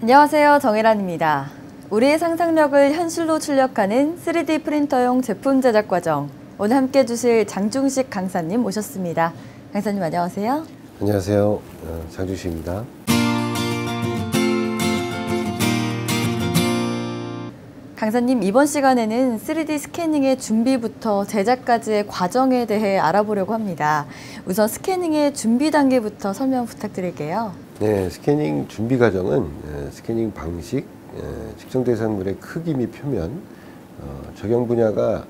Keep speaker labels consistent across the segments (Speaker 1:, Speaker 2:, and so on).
Speaker 1: 안녕하세요. 정혜란입니다. 우리의 상상력을 현실로 출력하는 3D 프린터용 제품 제작 과정. 오늘 함께 해주실 장중식 강사님 모셨습니다. 강사님 안녕하세요.
Speaker 2: 안녕하세요. 장중식입니다.
Speaker 1: 강사님, 이번 시간에는 3D 스캐닝의 준비부터 제작까지의 과정에 대해 알아보려고 합니다. 우선 스캐닝의 준비 단계부터 설명 부탁드릴게요.
Speaker 2: 네, 스캐닝 준비 과정은 스캐닝 방식, 측정 대상물의 크기 및 표면, 적용 분야가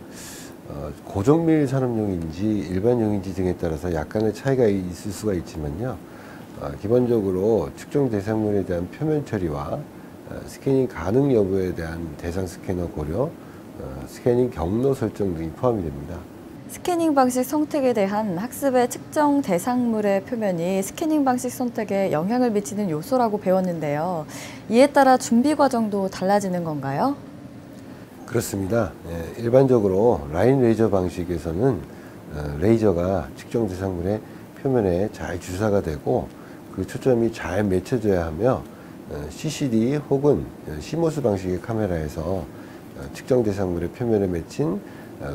Speaker 2: 고정밀 산업용인지 일반용인지 등에 따라서 약간의 차이가 있을 수가 있지만요. 기본적으로 측정 대상물에 대한 표면 처리와 스캐닝 가능 여부에 대한 대상 스캐너 고려, 스캐닝 경로 설정 등이 포함이 됩니다.
Speaker 1: 스캐닝 방식 선택에 대한 학습의 측정 대상물의 표면이 스캐닝 방식 선택에 영향을 미치는 요소라고 배웠는데요. 이에 따라 준비 과정도 달라지는 건가요?
Speaker 2: 그렇습니다. 일반적으로 라인 레이저 방식에서는 레이저가 측정 대상물의 표면에 잘 주사가 되고 그 초점이 잘 맺혀져야 하며 CCD 혹은 CMOS 방식의 카메라에서 측정 대상물의 표면에 맺힌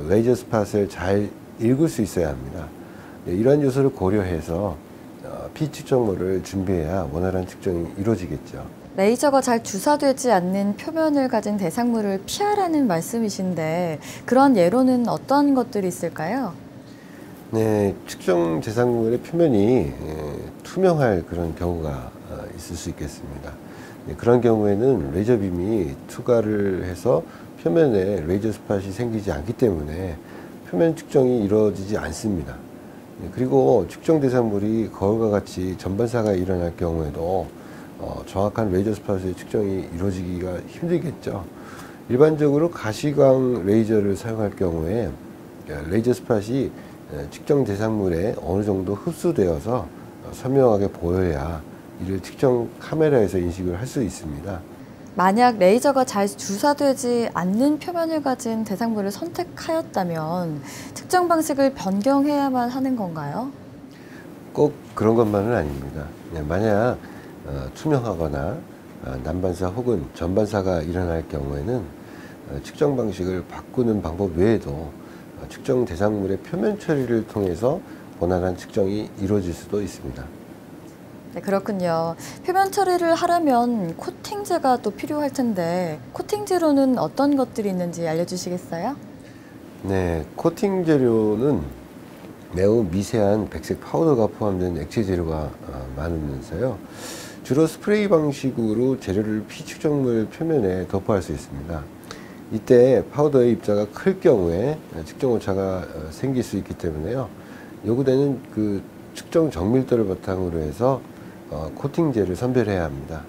Speaker 2: 레이저 스팟을 잘 읽을 수 있어야 합니다. 이러한 요소를 고려해서 피측정물을 준비해야 원활한 측정이 이루어지겠죠.
Speaker 1: 레이저가 잘 주사되지 않는 표면을 가진 대상물을 피하라는 말씀이신데 그런 예로는 어떤 것들이 있을까요?
Speaker 2: 네, 측정 대상물의 표면이 투명할 그런 경우가 있을 수 있겠습니다. 그런 경우에는 레이저 빔이 투과를 해서 표면에 레이저 스팟이 생기지 않기 때문에 표면 측정이 이루어지지 않습니다. 그리고 측정 대상물이 거울과 같이 전반사가 일어날 경우에도 정확한 레이저 스팟의 측정이 이루어지기가 힘들겠죠. 일반적으로 가시광 레이저를 사용할 경우에 레이저 스팟이 측정 대상물에 어느 정도 흡수되어서 선명하게 보여야 이를 측정 카메라에서 인식을 할 수 있습니다.
Speaker 1: 만약 레이저가 잘 주사되지 않는 표면을 가진 대상물을 선택하였다면 측정 방식을 변경해야만 하는 건가요?
Speaker 2: 꼭 그런 것만은 아닙니다. 만약 투명하거나 난반사 혹은 전반사가 일어날 경우에는 측정 방식을 바꾸는 방법 외에도 측정 대상물의 표면 처리를 통해서 원활한 측정이 이루어질 수도 있습니다.
Speaker 1: 네, 그렇군요. 표면 처리를 하려면 코팅제가 또 필요할 텐데 코팅제로는 어떤 것들이 있는지 알려주시겠어요?
Speaker 2: 네, 코팅 재료는 매우 미세한 백색 파우더가 포함된 액체 재료가 많으면서요. 주로 스프레이 방식으로 재료를 피측정물 표면에 도포할 수 있습니다. 이때 파우더의 입자가 클 경우에 측정 오차가 생길 수 있기 때문에요. 요구되는 그 측정 정밀도를 바탕으로 해서 코팅제를 선별해야 합니다.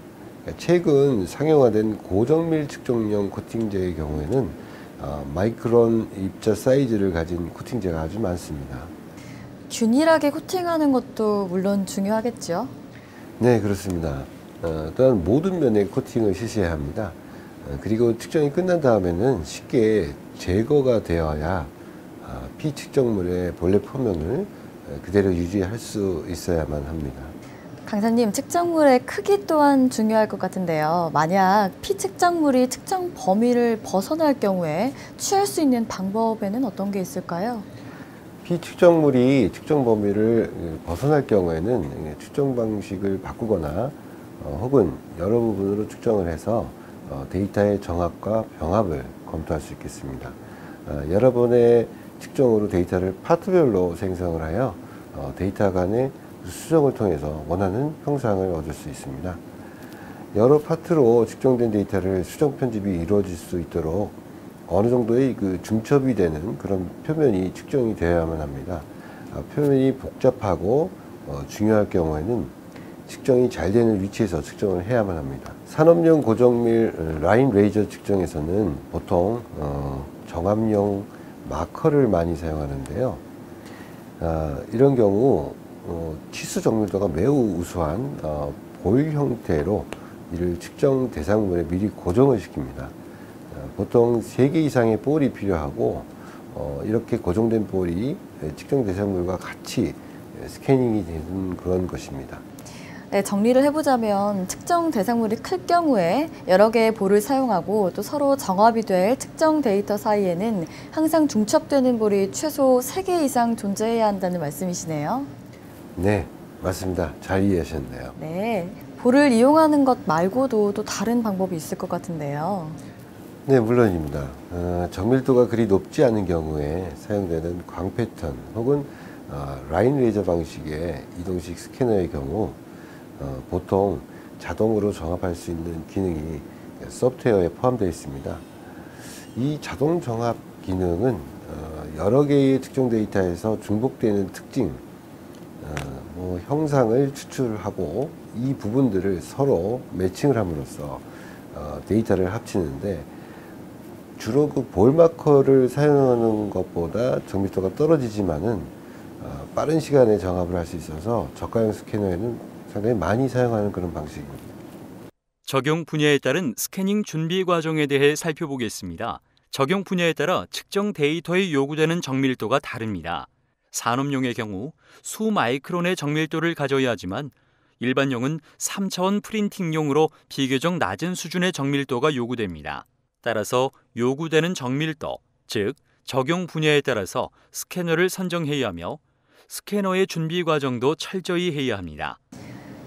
Speaker 2: 최근 상용화된 고정밀 측정용 코팅제의 경우에는 마이크론 입자 사이즈를 가진 코팅제가 아주 많습니다.
Speaker 1: 균일하게 코팅하는 것도 물론 중요하겠죠.
Speaker 2: 네, 그렇습니다. 또한 모든 면에 코팅을 실시해야 합니다. 그리고 측정이 끝난 다음에는 쉽게 제거가 되어야 피측정물의 본래 표면을 그대로 유지할 수 있어야만 합니다.
Speaker 1: 강사님, 측정물의 크기 또한 중요할 것 같은데요. 만약 피측정물이 측정 범위를 벗어날 경우에 취할 수 있는 방법에는 어떤 게 있을까요?
Speaker 2: 피측정물이 측정 범위를 벗어날 경우에는 측정 방식을 바꾸거나 혹은 여러 부분으로 측정을 해서 데이터의 정확과 병합을 검토할 수 있겠습니다. 여러 번의 측정으로 데이터를 파트별로 생성을 하여 데이터 간의 수정을 통해서 원하는 형상을 얻을 수 있습니다. 여러 파트로 측정된 데이터를 수정 편집이 이루어질 수 있도록 어느 정도의 그 중첩이 되는 그런 표면이 측정이 되어야만 합니다. 표면이 복잡하고 중요할 경우에는 측정이 잘 되는 위치에서 측정을 해야만 합니다. 산업용 고정밀 라인 레이저 측정에서는 보통 정압용 마커를 많이 사용하는데요. 이런 경우 치수 정밀도가 매우 우수한 볼 형태로 이를 측정 대상물에 미리 고정을 시킵니다. 보통 3개 이상의 볼이 필요하고 이렇게 고정된 볼이 측정 대상물과 같이 스캐닝이 되는 그런 것입니다.
Speaker 1: 네, 정리를 해보자면 측정 대상물이 클 경우에 여러 개의 볼을 사용하고 또 서로 정합이 될 측정 데이터 사이에는 항상 중첩되는 볼이 최소 3개 이상 존재해야 한다는 말씀이시네요.
Speaker 2: 네, 맞습니다. 잘 이해하셨네요.
Speaker 1: 네, 볼을 이용하는 것 말고도 또 다른 방법이 있을 것 같은데요.
Speaker 2: 네, 물론입니다. 정밀도가 그리 높지 않은 경우에 사용되는 광 패턴 혹은 라인 레이저 방식의 이동식 스캐너의 경우 보통 자동으로 정합할 수 있는 기능이 소프트웨어에 포함되어 있습니다. 이 자동 정합 기능은 여러 개의 특정 데이터에서 중복되는 특징, 형상을 추출하고 이 부분들을 서로 매칭을 함으로써 데이터를 합치는데 주로 그 볼 마커를 사용하는 것보다 정밀도가 떨어지지만은 빠른 시간에 정합을 할 수 있어서 저가형 스캐너에는 상당히 많이 사용하는 그런 방식입니다.
Speaker 3: 적용 분야에 따른 스캐닝 준비 과정에 대해 살펴보겠습니다. 적용 분야에 따라 측정 데이터에 요구되는 정밀도가 다릅니다. 산업용의 경우 수마이크론의 정밀도를 가져야 하지만 일반용은 3차원 프린팅용으로 비교적 낮은 수준의 정밀도가 요구됩니다. 따라서 요구되는 정밀도, 즉 적용 분야에 따라서 스캐너를 선정해야 하며 스캐너의 준비 과정도 철저히 해야 합니다.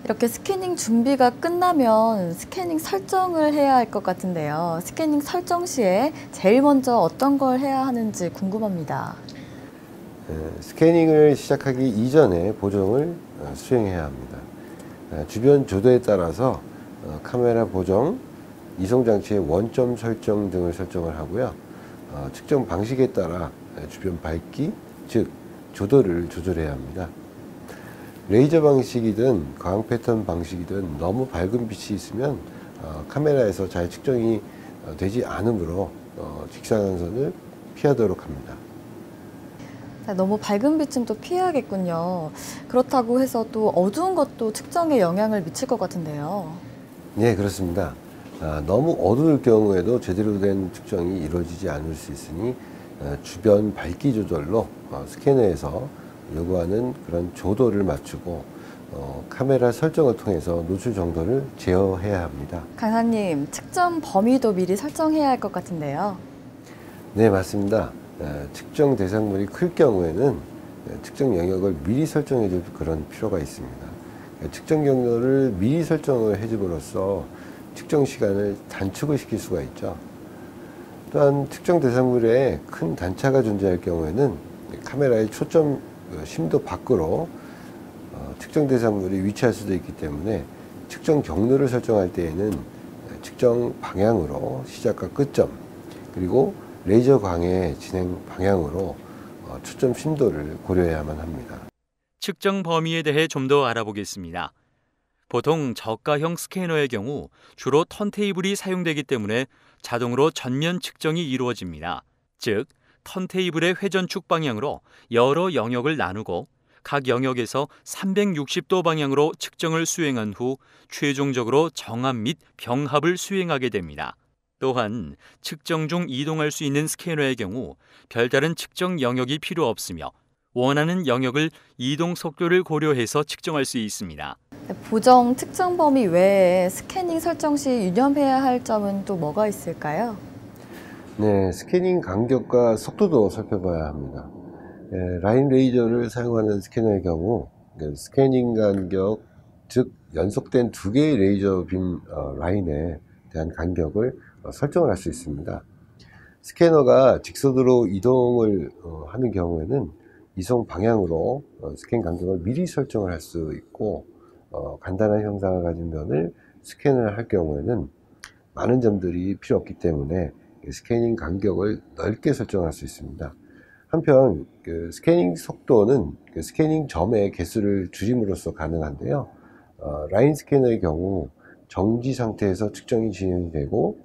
Speaker 1: 이렇게 스캐닝 준비가 끝나면 스캐닝 설정을 해야 할 것 같은데요. 스캐닝 설정 시에 제일 먼저 어떤 걸 해야 하는지 궁금합니다.
Speaker 2: 스캐닝을 시작하기 이전에 보정을 수행해야 합니다. 주변 조도에 따라서 카메라 보정, 이송장치의 원점 설정 등을 설정을 하고요. 측정 방식에 따라 주변 밝기, 즉 조도를 조절해야 합니다. 레이저 방식이든 광 패턴 방식이든 너무 밝은 빛이 있으면 카메라에서 잘 측정이 되지 않으므로 직사광선을 피하도록 합니다.
Speaker 1: 너무 밝은 빛은 또 피해야겠군요. 그렇다고 해서 또 어두운 것도 측정에 영향을 미칠 것 같은데요.
Speaker 2: 네, 그렇습니다. 너무 어두울 경우에도 제대로 된 측정이 이루어지지 않을 수 있으니 주변 밝기 조절로 스캐너에서 요구하는 그런 조도를 맞추고 카메라 설정을 통해서 노출 정도를 제어해야 합니다.
Speaker 1: 강사님, 측정 범위도 미리 설정해야 할 것 같은데요.
Speaker 2: 네, 맞습니다. 측정 대상물이 클 경우에는 측정 영역을 미리 설정해 줄 그런 필요가 있습니다. 측정 경로를 미리 설정을 해줌으로써 측정 시간을 단축을 시킬 수가 있죠. 또한 특정 대상물에 큰 단차가 존재할 경우에는 카메라의 초점 심도 밖으로 측정 대상물이 위치할 수도 있기 때문에 측정 경로를 설정할 때에는 측정 방향으로 시작과 끝점, 그리고 레이저 광의 진행 방향으로 초점 심도를 고려해야만 합니다.
Speaker 3: 측정 범위에 대해 좀 더 알아보겠습니다. 보통 저가형 스캐너의 경우 주로 턴테이블이 사용되기 때문에 자동으로 전면 측정이 이루어집니다. 즉, 턴테이블의 회전축 방향으로 여러 영역을 나누고 각 영역에서 360도 방향으로 측정을 수행한 후 최종적으로 정합 및 병합을 수행하게 됩니다. 또한 측정 중 이동할 수 있는 스캐너의 경우 별다른 측정 영역이 필요 없으며 원하는 영역을 이동 속도를 고려해서 측정할 수 있습니다.
Speaker 1: 보정 측정 범위 외에 스캐닝 설정 시 유념해야 할 점은 또 뭐가 있을까요?
Speaker 2: 네, 스캐닝 간격과 속도도 살펴봐야 합니다. 라인 레이저를 사용하는 스캐너의 경우 스캐닝 간격, 즉 연속된 2개의 레이저 빔 라인에 대한 간격을 설정을 할 수 있습니다. 스캐너가 직선으로 이동을 하는 경우에는 이송 방향으로 스캔 간격을 미리 설정을 할 수 있고 간단한 형상을 가진 면을 스캔을 할 경우에는 많은 점들이 필요 없기 때문에 스캐닝 간격을 넓게 설정할 수 있습니다. 한편 스캐닝 속도는 스캐닝 점의 개수를 줄임으로써 가능한데요. 라인 스캐너의 경우 정지 상태에서 측정이 진행되고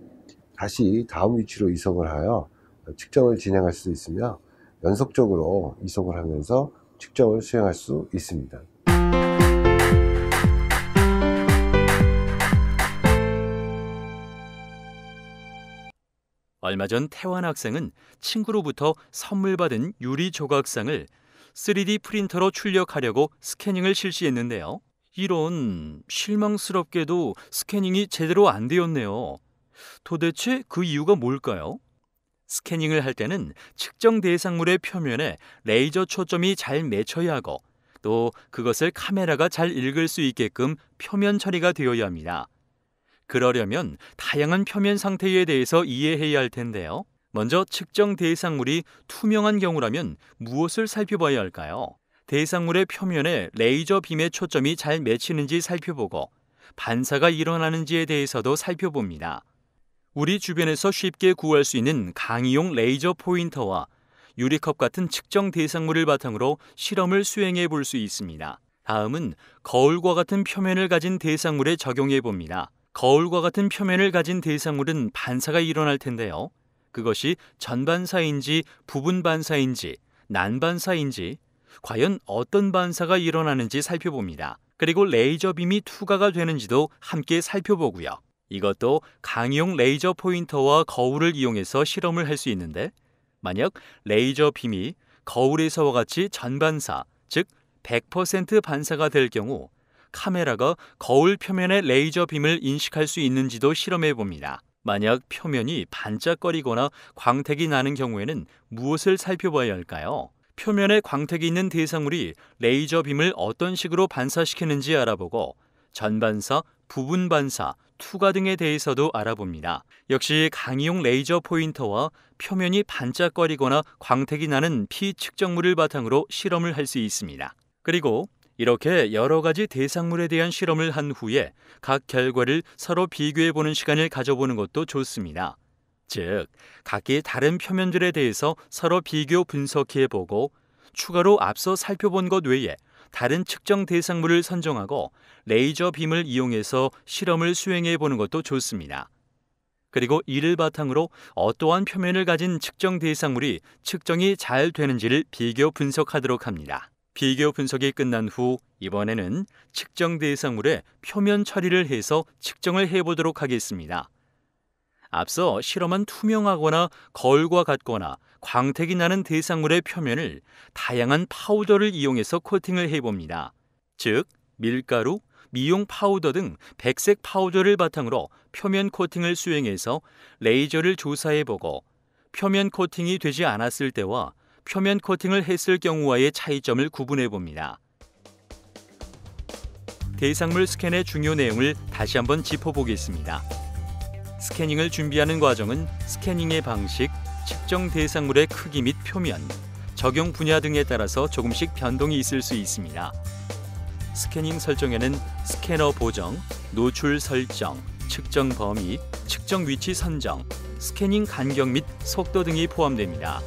Speaker 2: 다시 다음 위치로 이송을 하여 측정을 진행할 수 있으며 연속적으로 이송을 하면서 측정을 수행할 수 있습니다.
Speaker 3: 얼마 전 태완 학생은 친구로부터 선물 받은 유리 조각상을 3D 프린터로 출력하려고 스캐닝을 실시했는데요. 이런, 실망스럽게도 스캐닝이 제대로 안 되었네요. 도대체 그 이유가 뭘까요? 스캐닝을 할 때는 측정 대상물의 표면에 레이저 초점이 잘 맺혀야 하고 또 그것을 카메라가 잘 읽을 수 있게끔 표면 처리가 되어야 합니다. 그러려면 다양한 표면 상태에 대해서 이해해야 할 텐데요. 먼저 측정 대상물이 투명한 경우라면 무엇을 살펴봐야 할까요? 대상물의 표면에 레이저 빔의 초점이 잘 맺히는지 살펴보고 반사가 일어나는지에 대해서도 살펴봅니다. 우리 주변에서 쉽게 구할 수 있는 강의용 레이저 포인터와 유리컵 같은 측정 대상물을 바탕으로 실험을 수행해 볼 수 있습니다. 다음은 거울과 같은 표면을 가진 대상물에 적용해 봅니다. 거울과 같은 표면을 가진 대상물은 반사가 일어날 텐데요. 그것이 전반사인지 부분 반사인지 난반사인지 과연 어떤 반사가 일어나는지 살펴봅니다. 그리고 레이저 빔이 투과가 되는지도 함께 살펴보고요. 이것도 강의용 레이저 포인터와 거울을 이용해서 실험을 할 수 있는데 만약 레이저 빔이 거울에서와 같이 전반사, 즉 100% 반사가 될 경우 카메라가 거울 표면의 레이저 빔을 인식할 수 있는지도 실험해 봅니다. 만약 표면이 반짝거리거나 광택이 나는 경우에는 무엇을 살펴봐야 할까요? 표면에 광택이 있는 대상물이 레이저 빔을 어떤 식으로 반사시키는지 알아보고 전반사, 부분 반사, 투과 등에 대해서도 알아봅니다. 역시 강의용 레이저 포인터와 표면이 반짝거리거나 광택이 나는 피 측정물을 바탕으로 실험을 할 수 있습니다. 그리고 이렇게 여러 가지 대상물에 대한 실험을 한 후에 각 결과를 서로 비교해보는 시간을 가져보는 것도 좋습니다. 즉, 각기 다른 표면들에 대해서 서로 비교 분석해보고 추가로 앞서 살펴본 것 외에 다른 측정 대상물을 선정하고 레이저 빔을 이용해서 실험을 수행해 보는 것도 좋습니다. 그리고 이를 바탕으로 어떠한 표면을 가진 측정 대상물이 측정이 잘 되는지를 비교 분석하도록 합니다. 비교 분석이 끝난 후 이번에는 측정 대상물의 표면 처리를 해서 측정을 해보도록 하겠습니다. 앞서 실험한 투명하거나 거울과 같거나 광택이 나는 대상물의 표면을 다양한 파우더를 이용해서 코팅을 해봅니다. 즉, 밀가루, 미용 파우더 등 백색 파우더를 바탕으로 표면 코팅을 수행해서 레이저를 조사해보고 표면 코팅이 되지 않았을 때와 표면 코팅을 했을 경우와의 차이점을 구분해봅니다. 대상물 스캔의 중요 내용을 다시 한번 짚어보겠습니다. 스캐닝을 준비하는 과정은 스캐닝의 방식, 측정 대상물의 크기 및 표면, 적용 분야 등에 따라서 조금씩 변동이 있을 수 있습니다. 스캐닝 설정에는 스캐너 보정, 노출 설정, 측정 범위, 측정 위치 선정, 스캐닝 간격 및 속도 등이 포함됩니다.